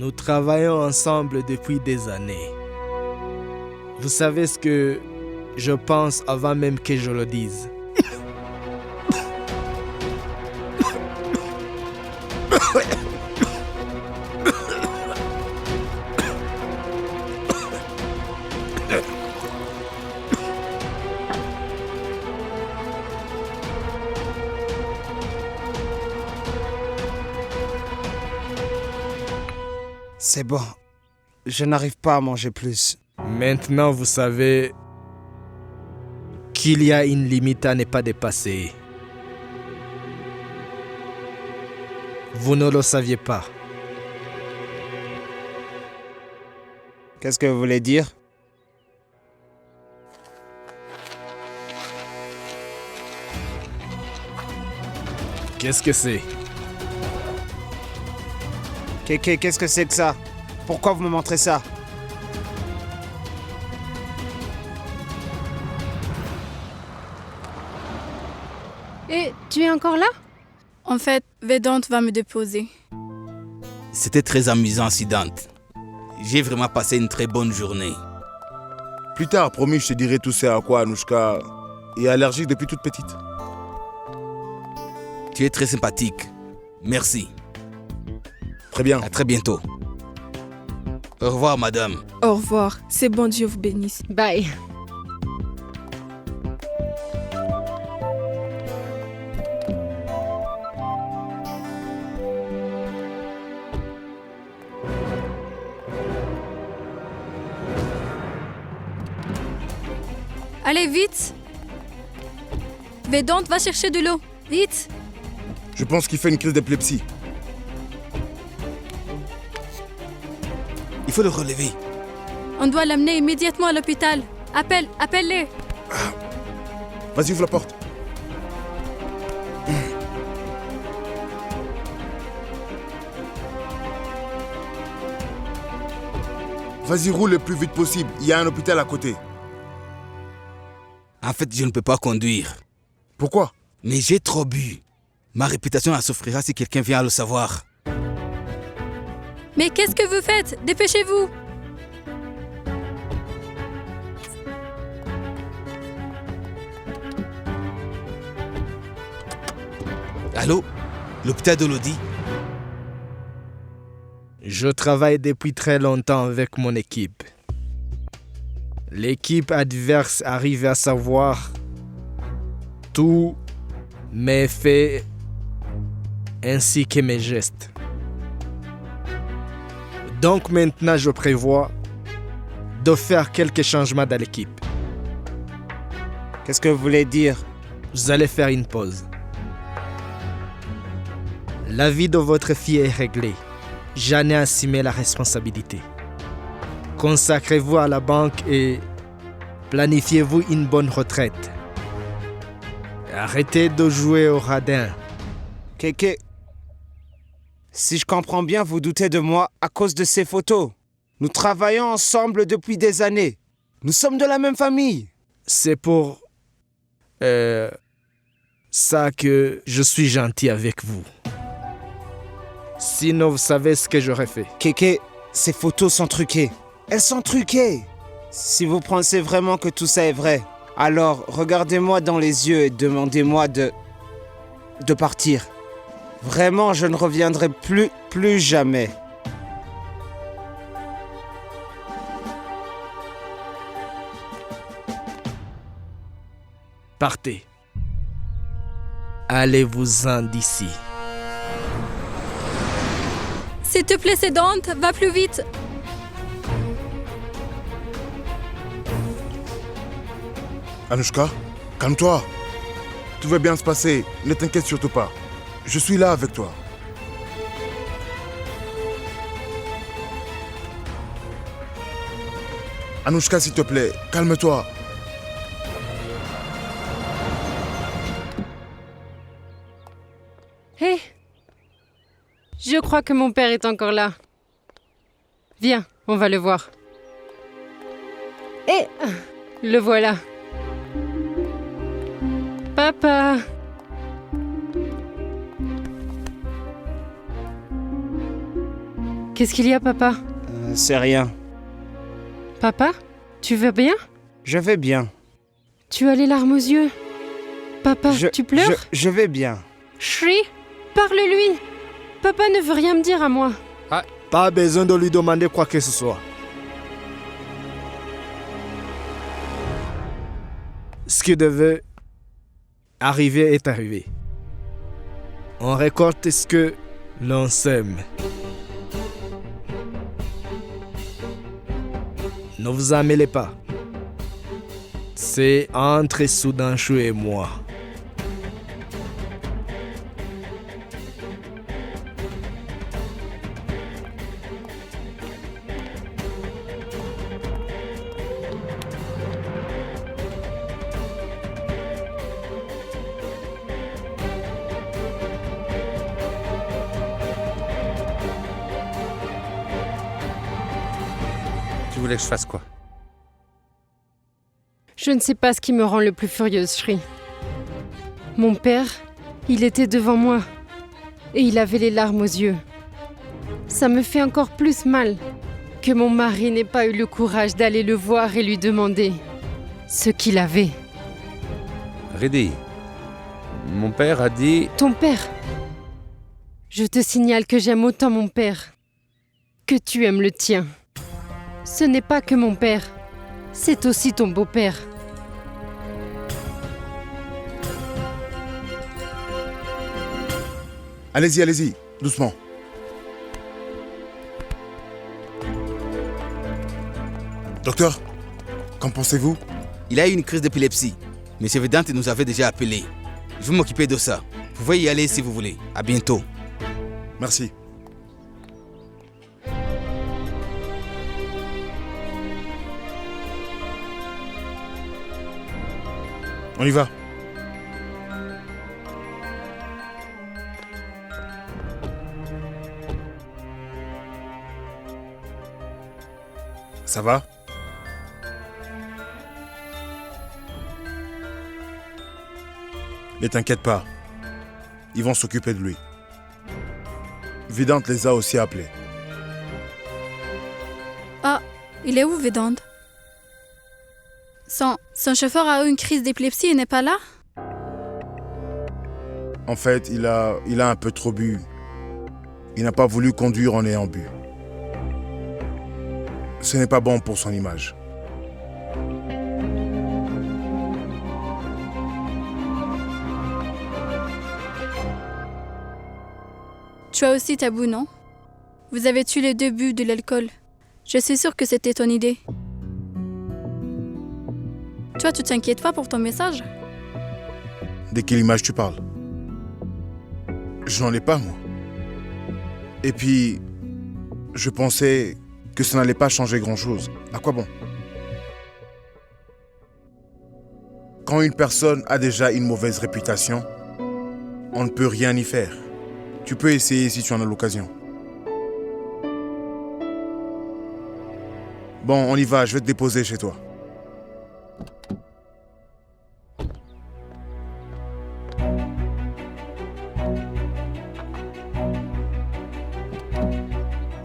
Nous travaillons ensemble depuis des années. Vous savez ce que je pense avant même que je le dise. C'est bon. Je n'arrive pas à manger plus. Maintenant, vous savez qu'il y a une limite à ne pas dépasser. Vous ne le saviez pas. Qu'est-ce que vous voulez dire? Qu'est-ce que c'est? Qu'est-ce que c'est que ça? Pourquoi vous me montrez ça? Et tu es encore là? En fait, Vedant va me déposer. C'était très amusant, Siddhant. J'ai vraiment passé une très bonne journée. Plus tard, promis, je te dirai tout ça à quoi Anushka est allergique depuis toute petite. Tu es très sympathique. Merci. Très bien. À très bientôt. Au revoir, madame. Au revoir. C'est bon, Dieu vous bénisse. Bye. Allez, vite! Vedant va chercher de l'eau. Vite! Je pense qu'il fait une crise d'épilepsie. Il faut le relever. On doit l'amener immédiatement à l'hôpital. Appelle-les. Vas-y, ouvre la porte. Vas-y, roule le plus vite possible. Il y a un hôpital à côté. En fait, je ne peux pas conduire. Pourquoi? Mais j'ai trop bu. Ma réputation en souffrira si quelqu'un vient à le savoir. Mais qu'est-ce que vous faites? Dépêchez-vous! Allô? L'hôpital de Lodi? Je travaille depuis très longtemps avec mon équipe. L'équipe adverse arrive à savoir tous mes faits ainsi que mes gestes. Donc maintenant, je prévois de faire quelques changements dans l'équipe. Qu'est-ce que vous voulez dire? Vous allez faire une pause. La vie de votre fille est réglée. J'en ai assumé la responsabilité. Consacrez-vous à la banque et planifiez-vous une bonne retraite. Arrêtez de jouer au radin. Kéké, si je comprends bien, vous doutez de moi à cause de ces photos. Nous travaillons ensemble depuis des années. Nous sommes de la même famille. C'est pour ça que je suis gentil avec vous. Sinon, vous savez ce que j'aurais fait. Kéké, ces photos sont truquées. Elles sont truquées. Si vous pensez vraiment que tout ça est vrai, alors regardez-moi dans les yeux et demandez-moi de partir. Vraiment, je ne reviendrai plus jamais. Partez. Allez-vous-en d'ici. S'il te plaît, Vedant, va plus vite. Anushka, calme-toi. Tout va bien se passer. Ne t'inquiète surtout pas. Je suis là avec toi. Anushka, s'il te plaît, calme-toi. Hé! Je crois que mon père est encore là. Viens, on va le voir. Et le voilà. Papa! Qu'est-ce qu'il y a, papa? C'est rien. Papa? Tu vas bien? Je vais bien. Tu as les larmes aux yeux. Papa, tu pleures? Je vais bien. Shri, parle-lui. Papa ne veut rien me dire à moi. Pas besoin de lui demander quoi que ce soit. Ce qui devait arriver est arrivé. On récolte ce que l'on sème. Ne vous en mêlez pas. C'est entre Soudanchou et moi. Tu voulais que je fasse quoi? Je ne sais pas ce qui me rend le plus furieuse, Shri. Mon père, il était devant moi et il avait les larmes aux yeux. Ça me fait encore plus mal que mon mari n'ait pas eu le courage d'aller le voir et lui demander ce qu'il avait. Reddy, mon père a dit... Ton père? Je te signale que j'aime autant mon père que tu aimes le tien. Ce n'est pas que mon père, c'est aussi ton beau-père. Allez-y, allez-y, doucement. Docteur, qu'en pensez-vous? Il a eu une crise d'épilepsie. Monsieur Vedant nous avait déjà appelé. Je vais m'occuper de ça. Vous pouvez y aller si vous voulez. À bientôt. Merci. On y va. Ça va? Ne t'inquiète pas. Ils vont s'occuper de lui. Vedant les a aussi appelés. Ah, il est où, Vedant? Son chauffeur a eu une crise d'épilepsie et n'est pas là? En fait, il a un peu trop bu. Il n'a pas voulu conduire en ayant bu. Ce n'est pas bon pour son image. Tu as aussi tabou, non? Vous avez tué les 2 buts de l'alcool. Je suis sûre que c'était ton idée. Toi, tu t'inquiètes pas pour ton message? De quelle image tu parles? Je n'en ai pas, moi. Et puis, je pensais que ça n'allait pas changer grand-chose. À quoi bon? Quand une personne a déjà une mauvaise réputation, on ne peut rien y faire. Tu peux essayer si tu en as l'occasion. Bon, on y va, je vais te déposer chez toi.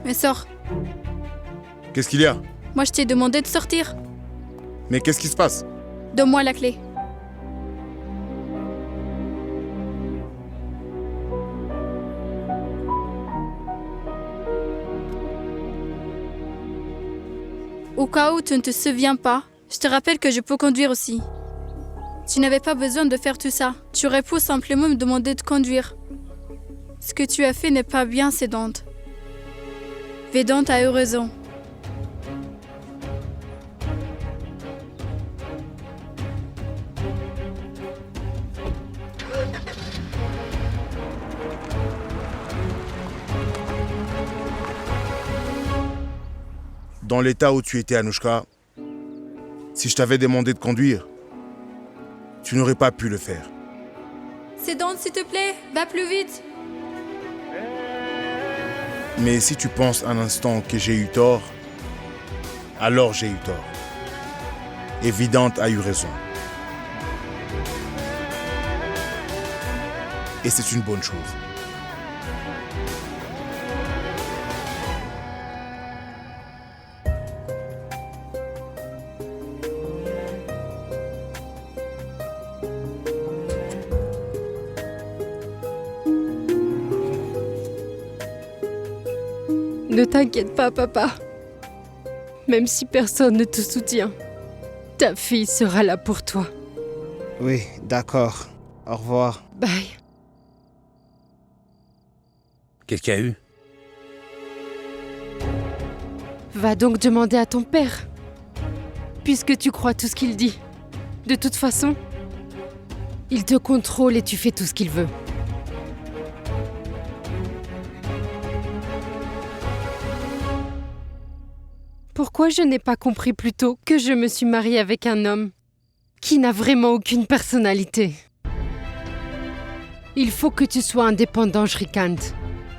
Mais sors. Qu'est-ce qu'il y a? Moi, je t'ai demandé de sortir. Mais qu'est-ce qui se passe? Donne-moi la clé. Au cas où tu ne te souviens pas, je te rappelle que je peux conduire aussi. Tu n'avais pas besoin de faire tout ça. Tu aurais pu simplement me demander de conduire. Ce que tu as fait n'est pas bien, Vedant. Vedant a eu raison. Dans l'état où tu étais, Anushka, si je t'avais demandé de conduire, tu n'aurais pas pu le faire. Vedant, s'il te plaît, va plus vite. Mais si tu penses un instant que j'ai eu tort, alors j'ai eu tort. Et Vedant a eu raison. Et c'est une bonne chose. Ne t'inquiète pas, papa. Même si personne ne te soutient, ta fille sera là pour toi. Oui, d'accord. Au revoir. Bye. Qu'est-ce qu'il y a eu? Va donc demander à ton père. Puisque tu crois tout ce qu'il dit. De toute façon, il te contrôle et tu fais tout ce qu'il veut. Pourquoi je n'ai pas compris plus tôt que je me suis mariée avec un homme qui n'a vraiment aucune personnalité? Il faut que tu sois indépendant, Shrikant,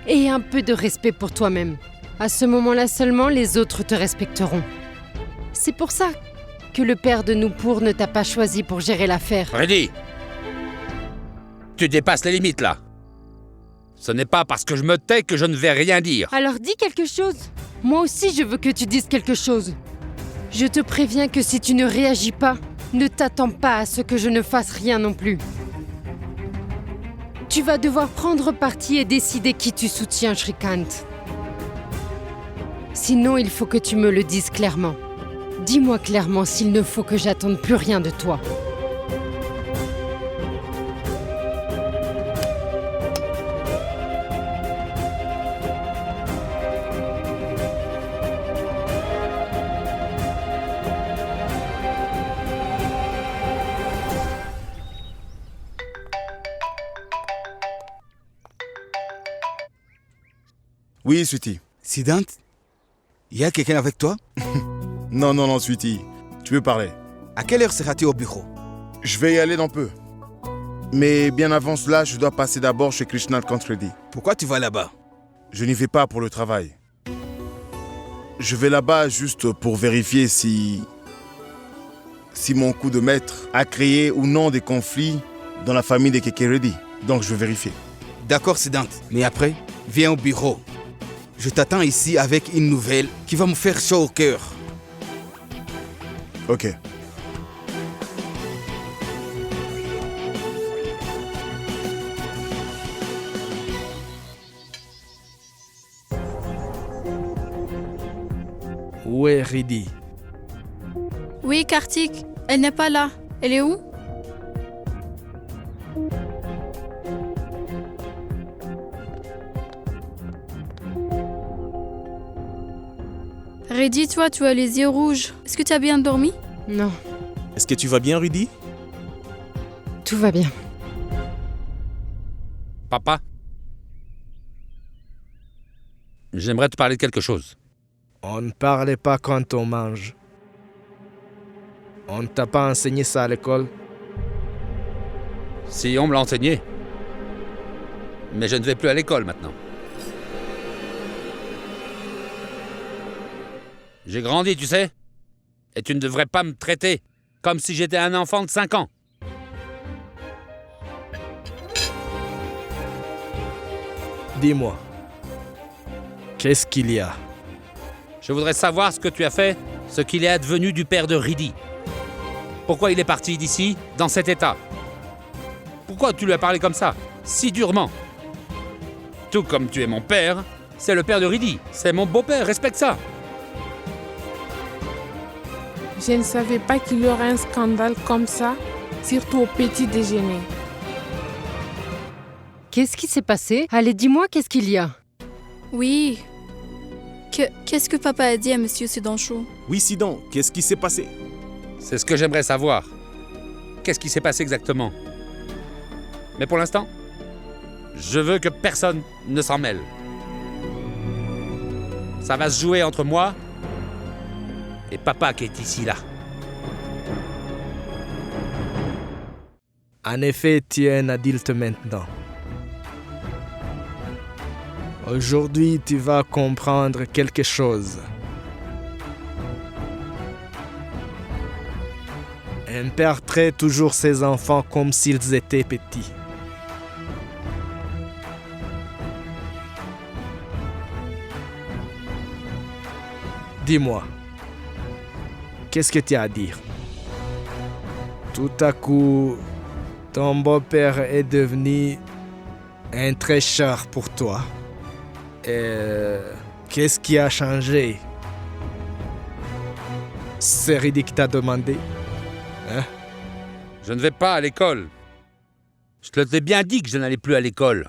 et un peu de respect pour toi-même. À ce moment-là seulement, les autres te respecteront. C'est pour ça que le père de Nupur ne t'a pas choisi pour gérer l'affaire. Reddy! Tu dépasses les limites, là. Ce n'est pas parce que je me tais que je ne vais rien dire. Alors dis quelque chose. Moi aussi, je veux que tu dises quelque chose. Je te préviens que si tu ne réagis pas, ne t'attends pas à ce que je ne fasse rien non plus. Tu vas devoir prendre parti et décider qui tu soutiens, Shrikant. Sinon, il faut que tu me le dises clairement. Dis-moi clairement s'il ne faut que j'attende plus rien de toi. Oui, Sweetie. Siddhant, il y a quelqu'un avec toi? Non, Sweetie. Tu veux parler? À quelle heure seras-tu au bureau? Je vais y aller dans peu. Mais bien avant cela, je dois passer d'abord chez Krishna Reddy. Pourquoi tu vas là-bas? Je n'y vais pas pour le travail. Je vais là-bas juste pour vérifier si mon coup de maître a créé ou non des conflits dans la famille des Reddy. Donc je vais vérifier. D'accord, Siddhant. Mais après, viens au bureau. Je t'attends ici avec une nouvelle qui va me faire chaud au cœur. Ok. Où est Riddhi? Oui, Kartik, elle n'est pas là. Elle est où? Reddy, toi, tu as les yeux rouges. Est-ce que tu as bien dormi? Non, Est-ce que tu vas bien, Rudy? tout va bien. Papa? J'aimerais te parler de quelque chose. On ne parlait pas quand on mange. On ne t'a pas enseigné ça à l'école? Si on me l'a enseigné. Mais je ne vais plus à l'école maintenant. J'ai grandi, tu sais. Et tu ne devrais pas me traiter comme si j'étais un enfant de 5 ans. Dis-moi, qu'est-ce qu'il y a? Je voudrais savoir ce que tu as fait, ce qu'il est advenu du père de Riddhi. Pourquoi il est parti d'ici, dans cet état? Pourquoi tu lui as parlé comme ça, si durement? Tout comme tu es mon père, c'est le père de Riddhi. C'est mon beau-père, respecte ça. Je ne savais pas qu'il y aurait un scandale comme ça, surtout au petit déjeuner. Qu'est-ce qui s'est passé? Allez, dis-moi, qu'est-ce qu'il y a? Oui. Qu'est-ce que papa a dit à Monsieur Sudanchou? Oui, Sidan, qu'est-ce qui s'est passé? C'est ce que j'aimerais savoir. Qu'est-ce qui s'est passé exactement? Mais pour l'instant, je veux que personne ne s'en mêle. Ça va se jouer entre moi et papa qui est ici, là. En effet, tu es un adulte maintenant. Aujourd'hui, tu vas comprendre quelque chose. Un père traite toujours ses enfants comme s'ils étaient petits. Dis-moi, qu'est-ce que tu as à dire? Tout à coup, ton beau-père est devenu un très cher pour toi. Qu'est-ce qui a changé? C'est Riddick qui t'a demandé. Hein? Je ne vais pas à l'école. Je te l'ai bien dit que je n'allais plus à l'école.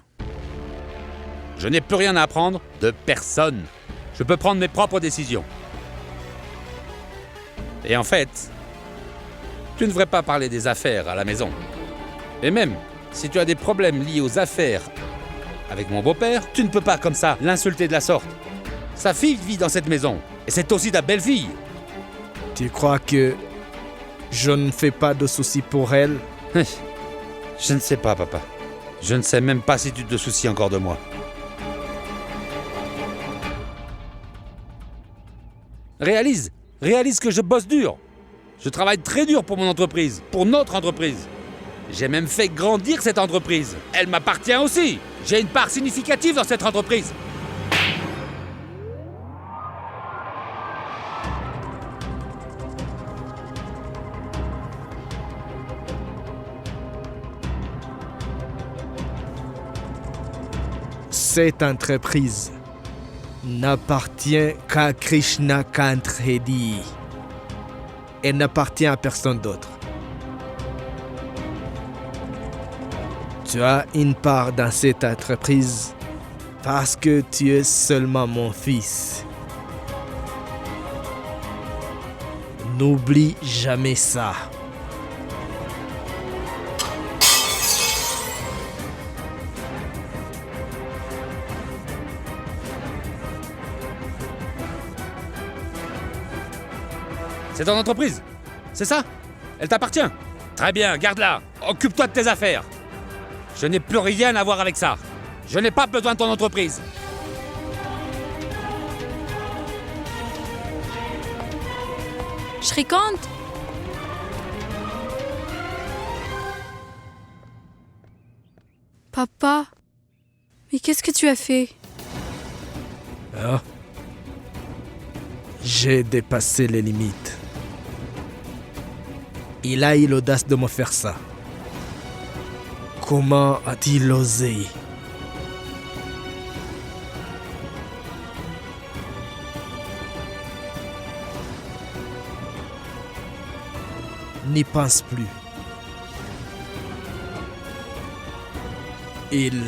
Je n'ai plus rien à apprendre de personne. Je peux prendre mes propres décisions. Et en fait, tu ne devrais pas parler des affaires à la maison. Et même, si tu as des problèmes liés aux affaires avec mon beau-père, tu ne peux pas comme ça l'insulter de la sorte. Sa fille vit dans cette maison, et c'est aussi ta belle-fille. Tu crois que je ne fais pas de soucis pour elle? Je ne sais pas, papa. Je ne sais même pas si tu te soucies encore de moi. Réalise que je bosse dur. Je travaille très dur pour mon entreprise, pour notre entreprise. J'ai même fait grandir cette entreprise. Elle m'appartient aussi. J'ai une part significative dans cette entreprise. Cette entreprise n'appartient qu'à Krishna Kant Reddy. Elle n'appartient à personne d'autre. Tu as une part dans cette entreprise parce que tu es seulement mon fils. N'oublie jamais ça. C'est ton entreprise. C'est ça? Elle t'appartient. Très bien, garde-la. Occupe-toi de tes affaires. Je n'ai plus rien à voir avec ça. Je n'ai pas besoin de ton entreprise. Shrikant! Papa, mais qu'est-ce que tu as fait? Ah. J'ai dépassé les limites. Il a eu l'audace de me faire ça. Comment a-t-il osé? N'y pense plus. Il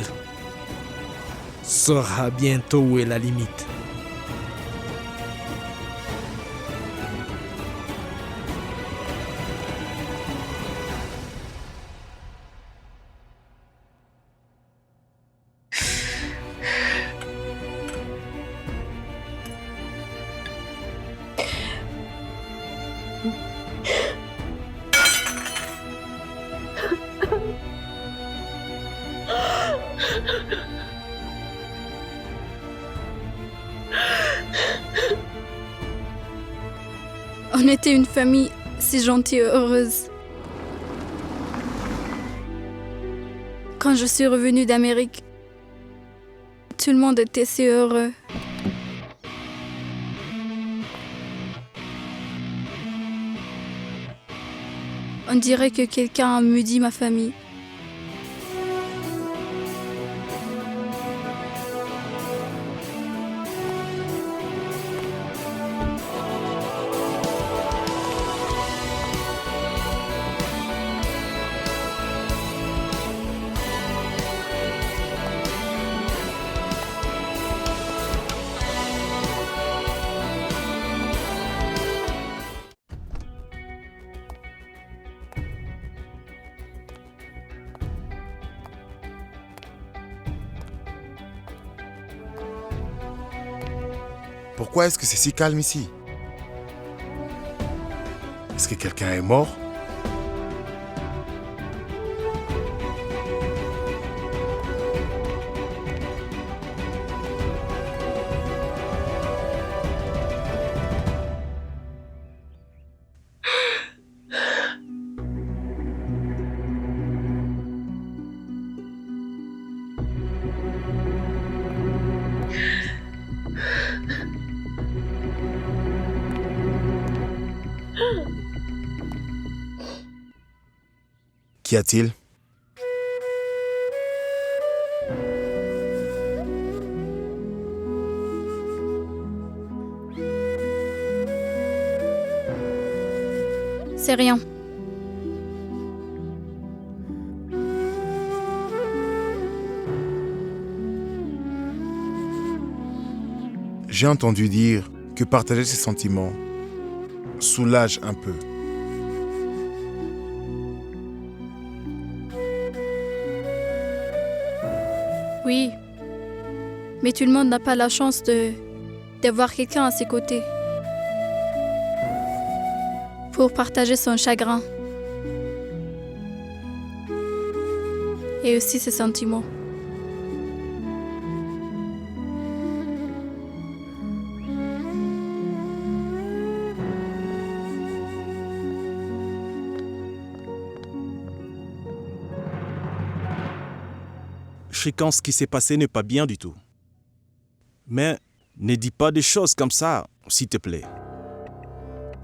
saura bientôt où est la limite. On était une famille si gentille et heureuse. Quand je suis revenue d'Amérique, tout le monde était si heureux. On dirait que quelqu'un a maudit ma famille. Pourquoi est-ce que c'est si calme ici? Est-ce que quelqu'un est mort? Qu'y a-t-il? C'est rien. J'ai entendu dire que partager ses sentiments soulage un peu. Oui. Mais tout le monde n'a pas la chance d'avoir quelqu'un à ses côtés. Pour partager son chagrin. Et aussi ses sentiments. Shrikant, ce qui s'est passé n'est pas bien du tout. Mais ne dis pas des choses comme ça, s'il te plaît.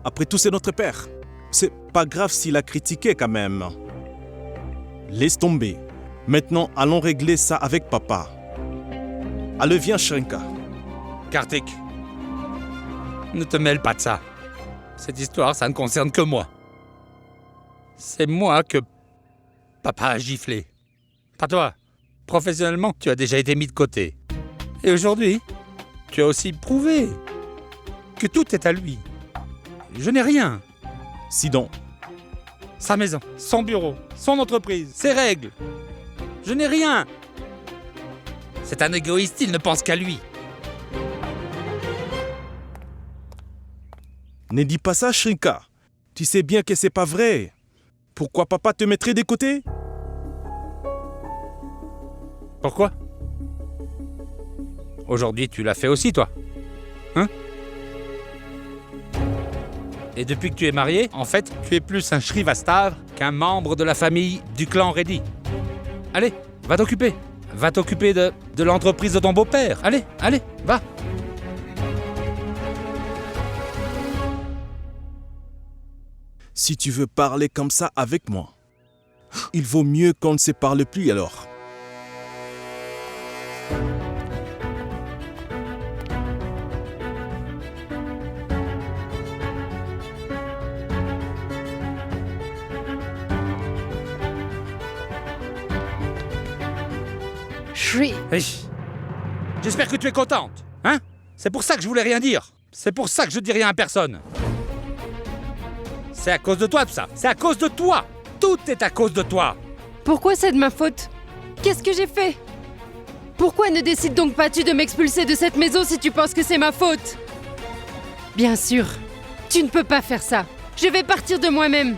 Après tout, c'est notre père. C'est pas grave s'il a critiqué quand même. Laisse tomber. Maintenant, allons régler ça avec papa. Allez, viens, Shrinka. Kartik, ne te mêle pas de ça. Cette histoire, ça ne concerne que moi. C'est moi que papa a giflé. Pas toi. Professionnellement, tu as déjà été mis de côté. Et aujourd'hui, tu as aussi prouvé que tout est à lui. Je n'ai rien. Sidon, Sa maison, son bureau, son entreprise, ses règles. Je n'ai rien. C'est un égoïste, il ne pense qu'à lui. ne dis pas ça, Shrinka. Tu sais bien que c'est pas vrai. Pourquoi papa te mettrait des côtés? Pourquoi? Aujourd'hui, tu l'as fait aussi, toi. Hein? Et depuis que tu es marié, en fait, tu es plus un Shrivastar qu'un membre de la famille du clan Reddy. Allez, va t'occuper. Va t'occuper de l'entreprise de ton beau-père. Allez, allez, va. Si tu veux parler comme ça avec moi, il vaut mieux qu'on ne se parle plus alors. Shri, Hey. J'espère que tu es contente, hein? C'est pour ça que je voulais rien dire. C'est pour ça que je dis rien à personne. C'est à cause de toi tout ça. C'est à cause de toi. Tout est à cause de toi. pourquoi c'est de ma faute? Qu'est-ce que j'ai fait? Pourquoi ne décides donc pas-tu de m'expulser de cette maison si tu penses que c'est ma faute? Bien sûr, tu ne peux pas faire ça. Je vais partir de moi-même.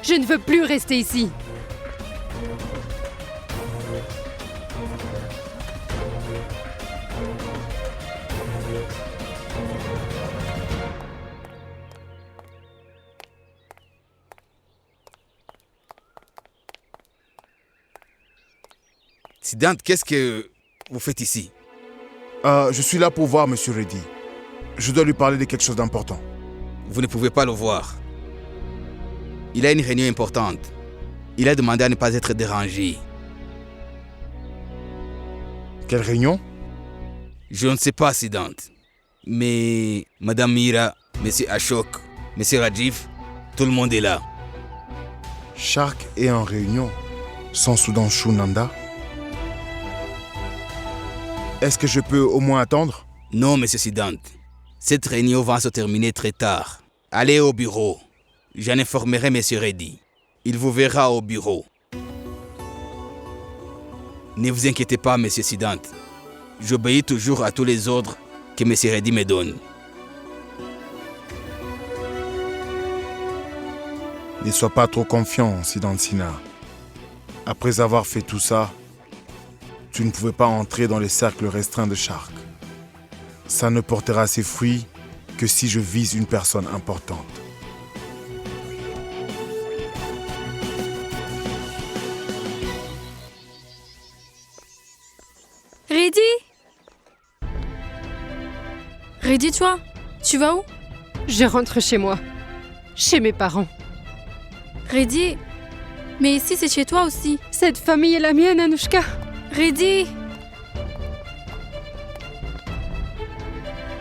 Je ne veux plus rester ici. Siddhant, qu'est-ce que vous faites ici? Je suis là pour voir Monsieur Reddy. Je dois lui parler de quelque chose d'important. Vous ne pouvez pas le voir. Il a une réunion importante. Il a demandé à ne pas être dérangé. Quelle réunion? Je ne sais pas, Siddhant. Mais Madame Mira, Monsieur Ashok, Monsieur Rajiv, tout le monde est là. Shark est en réunion sans Sudhanshu Nanda. Est-ce que je peux au moins attendre? Non, Monsieur Siddhant. Cette réunion va se terminer très tard. Allez au bureau. J'en informerai Monsieur Reddy. Il vous verra au bureau. Ne vous inquiétez pas, Monsieur Siddhant. J'obéis toujours à tous les ordres que Monsieur Reddy me donne. Ne sois pas trop confiant, Siddhantsina. Après avoir fait tout ça, tu ne pouvais pas entrer dans les cercles restreints de Shark. Ça ne portera ses fruits que si je vise une personne importante. Reddy? Reddy, toi? Tu vas où? Je rentre chez moi. Chez mes parents. Reddy? Mais ici, c'est chez toi aussi. Cette famille est la mienne, Anushka. Reddy?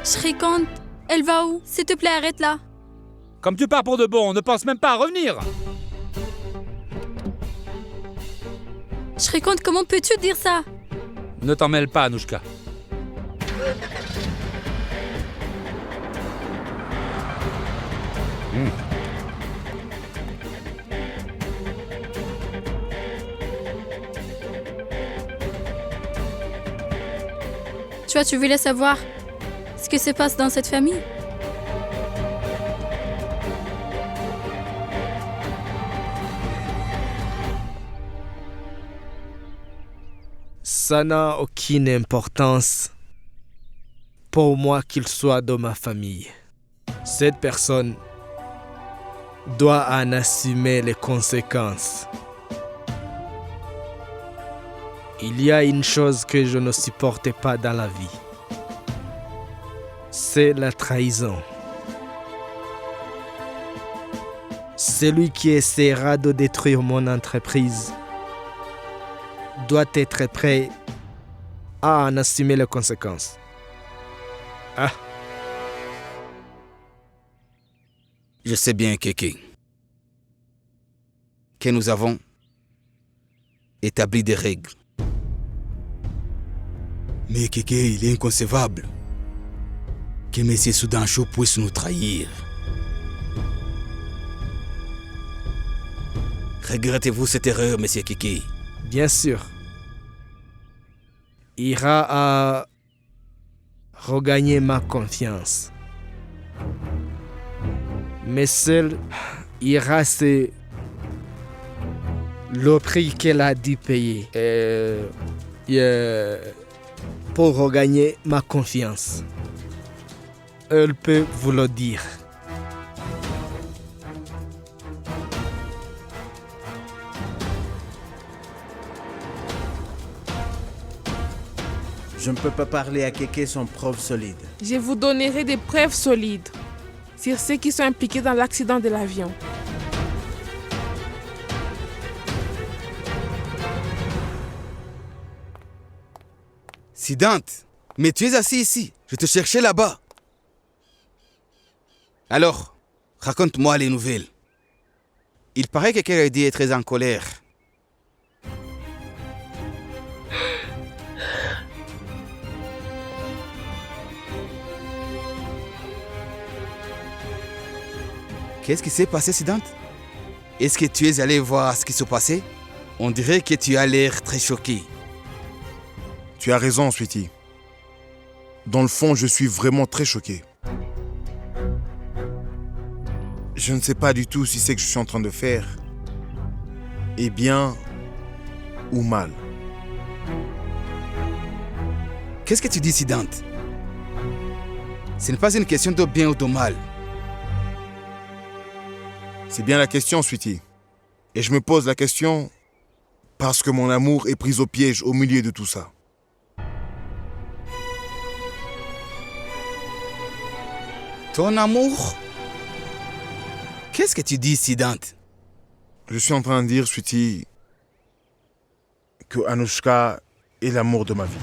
Shrikant, elle va où? S'il te plaît, arrête là. Comme tu pars pour de bon, ne pense même pas à revenir. Shrikant, comment peux-tu dire ça? Ne t'en mêle pas, Anouchka. Tu vois, tu voulais savoir ce qui se passe dans cette famille? Ça n'a aucune importance pour moi qu'il soit dans ma famille. Cette personne doit en assumer les conséquences. Il y a une chose que je ne supporte pas dans la vie. C'est la trahison. Celui qui essaiera de détruire mon entreprise doit être prêt à en assumer les conséquences. Ah. Je sais bien, Kéké, que nous avons établi des règles. Mais Kéké, il est inconcevable que M. Soudancho puisse nous trahir. Regrettez-vous cette erreur, M. Kéké? Bien sûr. Ira à regagner ma confiance. Mais seul Ira, c'est le prix qu'elle a dû payer pour regagner ma confiance. Elle peut vous le dire. Je ne peux pas parler à Kéké sans preuve solide. Je vous donnerai des preuves solides sur ceux qui sont impliqués dans l'accident de l'avion. Siddhant, mais tu es assis ici. Je te cherchais là-bas. Alors, raconte-moi les nouvelles. Il paraît que Kennedy est très en colère. Qu'est-ce qui s'est passé, Siddhant? Est-ce que tu es allé voir ce qui se passait? On dirait que tu as l'air très choqué. Tu as raison, Sweetie. Dans le fond, je suis vraiment très choqué. Je ne sais pas du tout si ce que je suis en train de faire est bien ou mal. Qu'est-ce que tu dis, Siddhant? Ce n'est pas une question de bien ou de mal. C'est bien la question, Sweetie. Et je me pose la question parce que mon amour est pris au piège au milieu de tout ça. Ton amour? Qu'est-ce que tu dis, Siddhant? Je suis en train de dire, Sweetie, que Anouchka est l'amour de ma vie.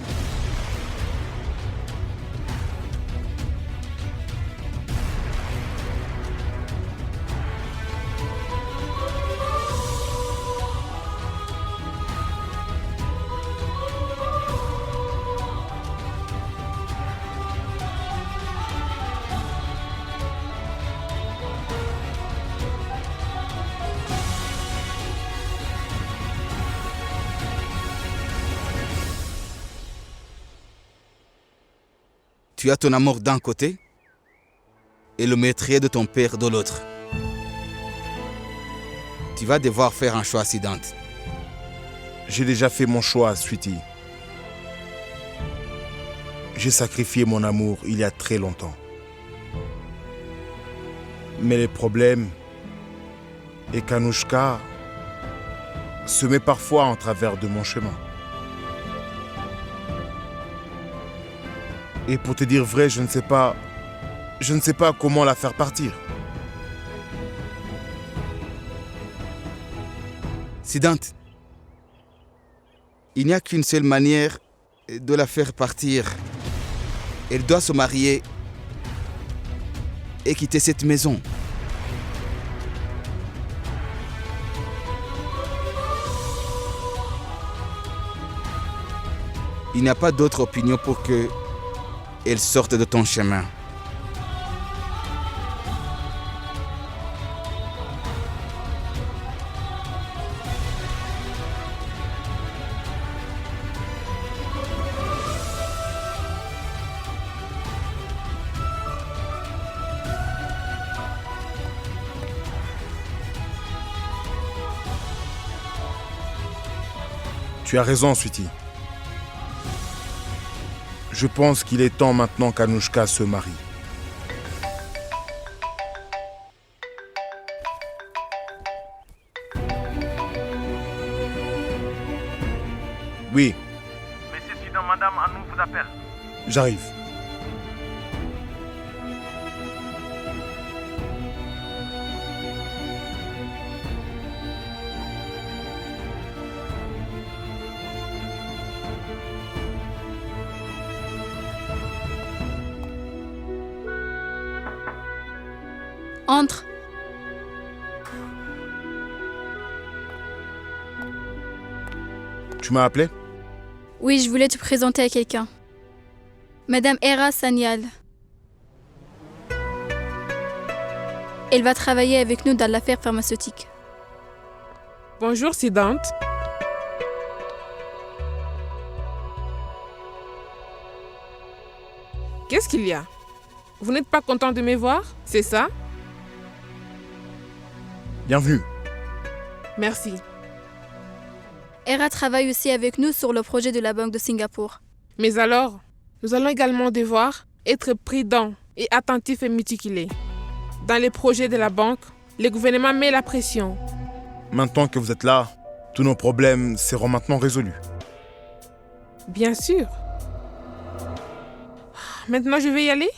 Tu as ton amour d'un côté et le meurtrier de ton père de l'autre. Tu vas devoir faire un choix, Siddhant. J'ai déjà fait mon choix, Sweetie. J'ai sacrifié mon amour il y a très longtemps. Mais le problème est qu'Anouchka se met parfois en travers de mon chemin. Et pour te dire vrai, je ne sais pas comment la faire partir. Siddhant, il n'y a qu'une seule manière de la faire partir. Elle doit se marier et quitter cette maison. Il n'y a pas d'autre opinion pour que elle sorte de ton chemin. Tu as raison, Sweetie. Je pense qu'il est temps maintenant qu'Anushka se marie. Oui. Monsieur Sidan, Madame Anou vous appelle. J'arrive. Entre. Tu m'as appelé? Oui, je voulais te présenter à quelqu'un. Madame Hera Sanyal. Elle va travailler avec nous dans l'affaire pharmaceutique. Bonjour, Sidante. Qu'est-ce qu'il y a? Vous n'êtes pas content de me voir, c'est ça? Bienvenue. Merci. Hera travaille aussi avec nous sur le projet de la Banque de Singapour. Mais alors, nous allons également devoir être prudents et attentifs et méticuleux. Dans les projets de la banque, le gouvernement met la pression. Maintenant que vous êtes là, tous nos problèmes seront maintenant résolus. Bien sûr. Maintenant, je vais y aller.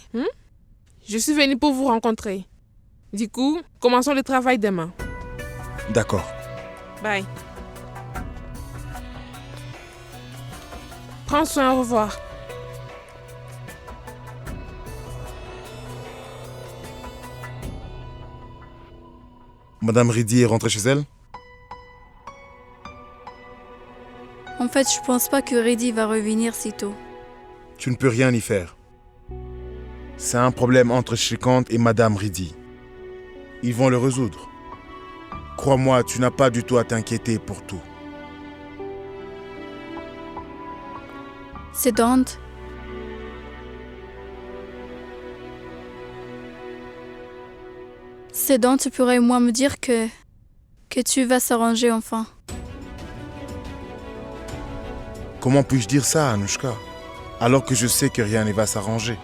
Je suis venue pour vous rencontrer. Du coup, commençons le travail demain. D'accord. Bye. Prends soin, au revoir. Madame Ridhi est rentrée chez elle? En fait, je pense pas que Reddy va revenir si tôt. Tu ne peux rien y faire. C'est un problème entre Shrikant et Madame Ridhi. Ils vont le résoudre. Crois-moi, tu n'as pas du tout à t'inquiéter pour tout. C'est Dante. C'est Dante, tu pourrais moi me dire que tu vas s'arranger enfin. Comment puis-je dire ça, Anushka? Alors que je sais que rien ne va s'arranger.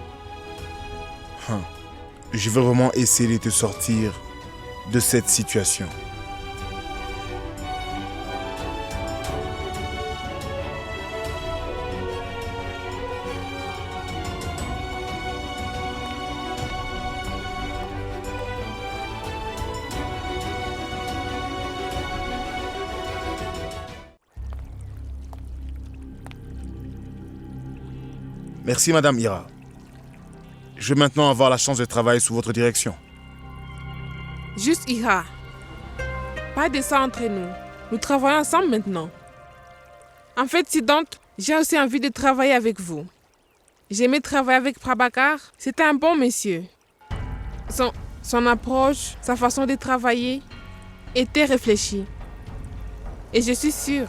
Je veux vraiment essayer de te sortir de cette situation. Merci, Madame Ira. Je vais maintenant avoir la chance de travailler sous votre direction. Juste Ira. Pas de ça entre nous. Nous travaillons ensemble maintenant. En fait, Sidante, j'ai aussi envie de travailler avec vous. J'aimais travailler avec Prabhakar. C'était un bon monsieur. Son approche, sa façon de travailler était réfléchie. Et je suis sûre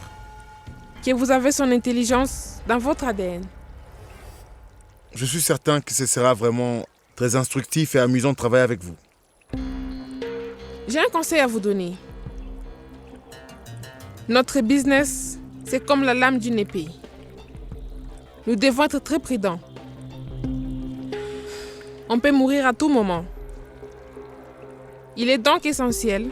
que vous avez son intelligence dans votre ADN. Je suis certain que ce sera vraiment très instructif et amusant de travailler avec vous. J'ai un conseil à vous donner. Notre business, c'est comme la lame d'une épée. Nous devons être très prudents. On peut mourir à tout moment. Il est donc essentiel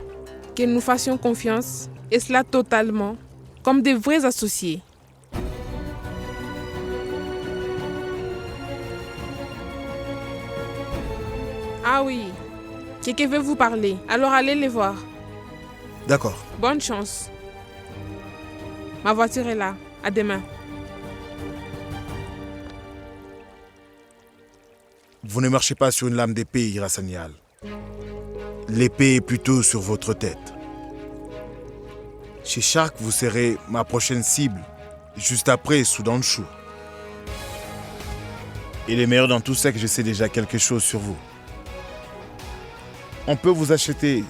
que nous fassions confiance, et cela totalement, comme des vrais associés. Ah oui, quelqu'un veut vous parler, alors allez les voir. D'accord. Bonne chance. Ma voiture est là. À demain. Vous ne marchez pas sur une lame d'épée, Ira Sanyal. L'épée est plutôt sur votre tête. Chez Shark, vous serez ma prochaine cible, juste après Sudanshu. Et le meilleur dans tout, c'est que je sais déjà quelque chose sur vous. On peut vous acheter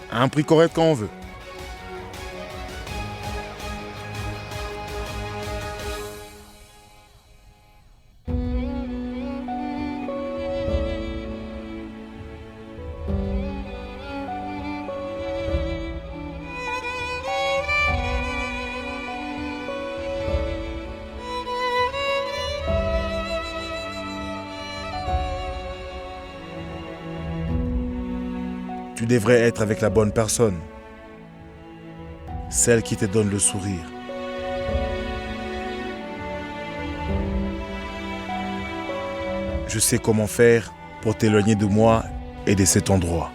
à un prix correct quand on veut. Tu devrais être avec la bonne personne. Celle qui te donne le sourire. Je sais comment faire pour t'éloigner de moi et de cet endroit.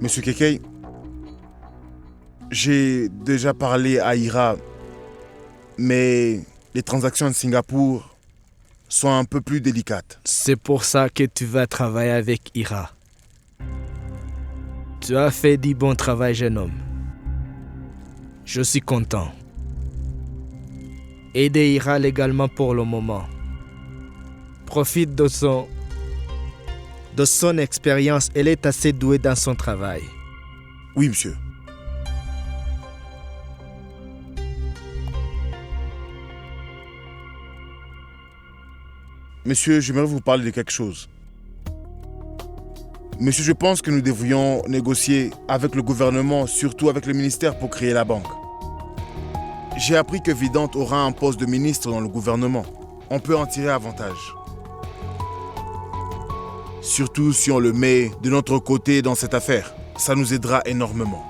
Monsieur Kekei, j'ai déjà parlé à Ira, mais les transactions de Singapour sont un peu plus délicates. C'est pour ça que tu vas travailler avec Ira. Tu as fait du bon travail, jeune homme. Je suis content. Aidez Ira légalement pour le moment. Profite de son expérience. Elle est assez douée dans son travail. Oui, monsieur. Monsieur, j'aimerais vous parler de quelque chose. Monsieur, je pense que nous devrions négocier avec le gouvernement, surtout avec le ministère, pour créer la banque. J'ai appris que Vidante aura un poste de ministre dans le gouvernement. On peut en tirer avantage. Surtout si on le met de notre côté dans cette affaire. Ça nous aidera énormément.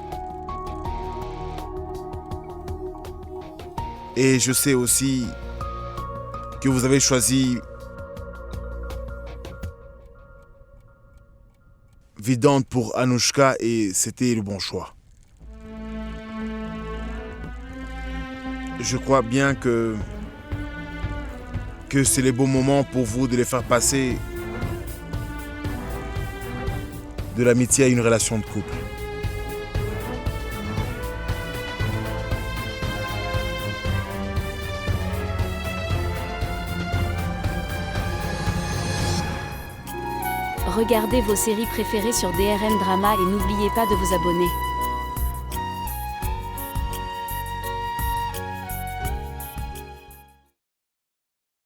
Et je sais aussi que vous avez choisi Vidante pour Anushka et c'était le bon choix. Je crois bien que c'est le bon moment pour vous de les faire passer de l'amitié à une relation de couple. Regardez vos séries préférées sur DRM Drama et n'oubliez pas de vous abonner.